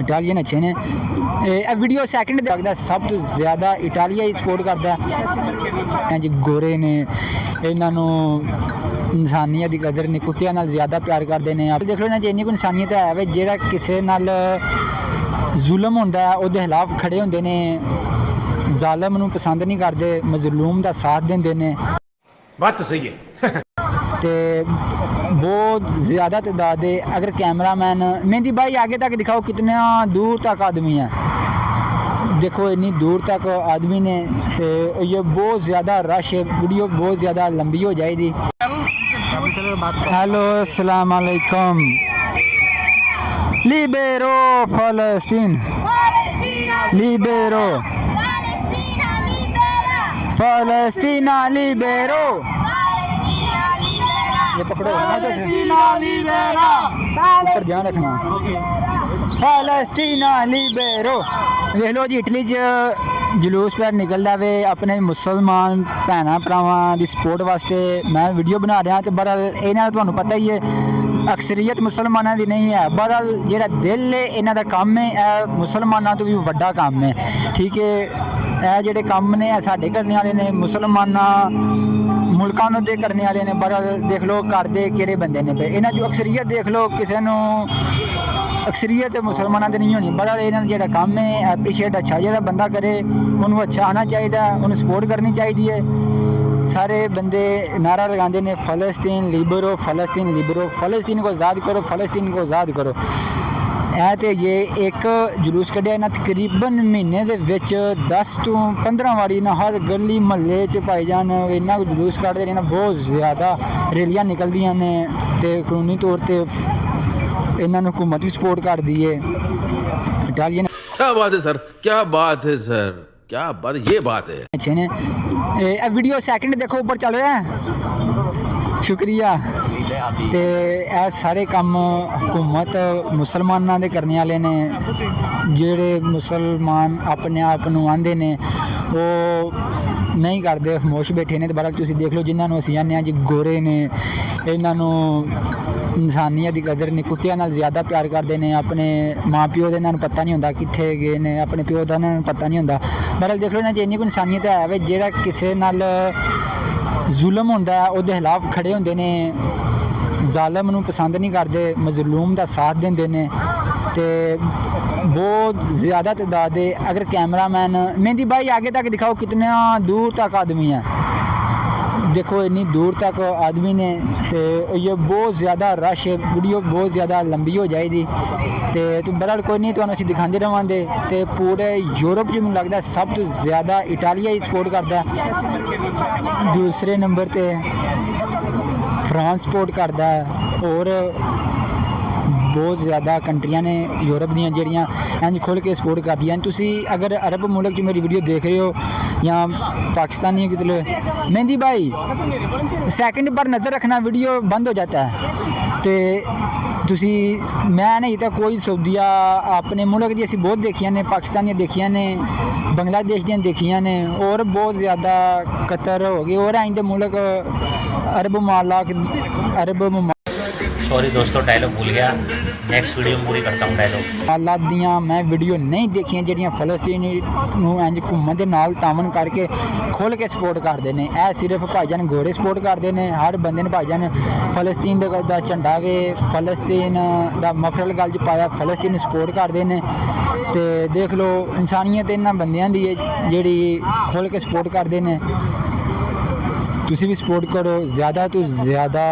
Italian अच्छे ने। Video second लगता सब तो ज़्यादा इटालिया ही सपोर्ट करता है जी। गोरे ने इन्हों इंसानियत की कदर नहीं, कुत्तियां नाल ज़्यादा प्यार करते हैं। आप देख लो ना जी, इन्नी कोई इंसानियत है वे जेड़ा किसी नाल जुल्म होंदा है उहदे खिलाफ खड़े होंदे ने, जालिम नूं पसंद नहीं करते, मजलूम दा साथ देंदे ने। बात तो सही है। तो बहुत ज़्यादा तादाद है। अगर कैमरामैन मेहंदी भाई आगे तक दिखाओ कितना दूर तक आदमी है, देखो इतनी दूर तक आदमी ने। तो ये बहुत ज़्यादा रश है, वीडियो बहुत ज़्यादा लंबी हो जाएगी। हेलो अस्सलाम वालेकुम। लिबेरो फ़लस्तीन, लिबेरो फ़लस्तीना, लिबेरो। ये पकड़ो, ऊपर ध्यान रखना। फ़लस्तीना लिबेरो। देख लो जी, इटली च जलूस पर निकलता वे अपने मुसलमान भैन भरावां की सपोर्ट वास्ते। मैं वीडियो बना रहा तो बहरहाल इन्हां दा तुहानूं पता ही है अक्सरीयत मुसलमानों की नहीं है। बहरहाल जेड़ा दिल है इन्हां दा काम है, मुसलमानों तो भी वड्डा काम है। ठीक है, यह जेडे काम ने साडे करने वाले ने, मुसलमाना मुल्कां दे करने वाले ने। बहरहाल देख लो करदे किहड़े बंदे ने पे। इन्हां चों अक्सरीयत देख लो, किसी नूं अक्सरीयत मुसलमानों की नहीं होनी। बहरहाल इन्हां दा जेड़ा काम है एप्रीशिएट अच्छा जेड़ा बंदा करे उन्होंने अच्छा आना चाहिए, उन्हें सपोर्ट करनी चाहिए। सारे बंदे नारा लगाते हैं फ़लस्तीन लिबरो, फ़लस्तीन लिबरो, फ़लस्तीन को आज़ाद करो, फ़लस्तीन को आज़ाद करो। है तो ये एक जुलूस कढ़िया इन्हें तकरीबन महीने के 10 तो 15 वारी ना हर गली महल्ले च भाईजान इन्ना जुलूस कढ़ते हैं। बहुत ज़्यादा रैलियां निकलदियां ने ते कानूनी तौर पर इन्होंने हुकूमत भी सपोर्ट कर दी है। इटालियन क्या बात है सर, क्या बात है सर, क्या बात, ये बात है अच्छे ने। वीडियो सैकंड देखो ऊपर चल रहा है, शुक्रिया। तो यह सारे काम हुकूमत मुसलमानों के करने वाले ने। जेड़े मुसलमान अपने आप को आंदे ने वो नहीं करते, खामोश बैठे ने। तो बहरहाल तुसीं देख लो जिन्होंने असीं आने जी गोरे ने, इन्हों इंसानियत की कदर नहीं, कुत्तियां नाल ज़्यादा प्यार करते हैं। अपने माँ प्यो का इन्होंने पता नहीं होंदा कित्थे गए ने, अपने प्यो का इन्होंने पता नहीं होंदा। बहरहाल देख लो ना जी, इन्नी कोई इंसानियत है वे जेड़ा किसी नाल जुल्म होंदा है उहदे खिलाफ खड़े होंदे ने, जालिम नूं पसंद नहीं करते, मजलूम का साथ देंदे ने। तो बहुत ज़्यादा तादाद है। अगर कैमरामैन मेहंदी भाई आगे तक दिखाओ कितना दूर तक आदमी है, देखो इतनी दूर तक आदमी ने। तो ये बहुत ज़्यादा रश है, वीडियो बहुत ज़्यादा लंबी हो जाएगी। तो बहरहाल कोई नहीं, तुहानूं असीं दिखाते रहांगे। तो पूरे यूरोप च मैनूं लगदा सब तो ज़्यादा इटालिया ही सपोर्ट करता है। दूसरे नंबर पर फ्रांस सपोर्ट करता है। और बहुत ज़्यादा कंट्रियां ने यूरोप दी जड़ियाँ इंज खुल के सपोर्ट करदियां। तुसी अगर अरब मुल्क मेरी वीडियो देख रहे हो या पाकिस्तानी कि मेहंदी भाई सेकंड पर नज़र रखना, वीडियो बंद हो जाता है। तो तुसी मैं नहीं तो कोई सऊदिया अपने मुल्क दी असीं बहुत देखियां ने, पाकिस्तानियां देखियां ने, बांग्लादेश दियां देखियां ने, और बहुत ज़्यादा कतर हो गए और आइंदे मुल्क अरब मालाक अरब। सॉरी दोस्तों, डायलॉग भूल गया, नेक्स्ट वीडियो में पूरी करता हूँ डायलॉग। हालात दियाँ मैं वीडियो नहीं देखियां जड़ियाँ फ़लस्तीन नूं इंज हुकूमत दे नाल तामन करके खुल के सपोर्ट करते हैं। यह सिर्फ भाईजान गोरे सपोर्ट करते हैं, हर बंदे ने भाईजान फ़लस्तीन दा झंडा वे फ़लस्तीन दा मफरल गल च पाया, फ़लस्तीन सपोर्ट करते हैं। तो देख लो इंसानियत इन्हां बंदियां दी है जिहड़ी खुल के सपोर्ट करते हैं। तुसीं भी सपोर्ट करो, ज़्यादा तो ज़्यादा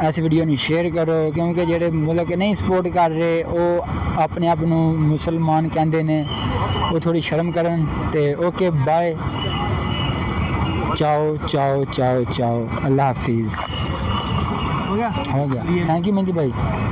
इस वीडियो में शेयर करो, क्योंकि जेडे मुल्क नहीं सपोर्ट कर रहे वो अपने आप को मुसलमान कहते हैं, वो थोड़ी शर्म करन। तो ओके बाय, चाओ चाओ चाओ चाओ, अल्लाह हाफिज़। हो गया थैंक यू मेहंदी भाई।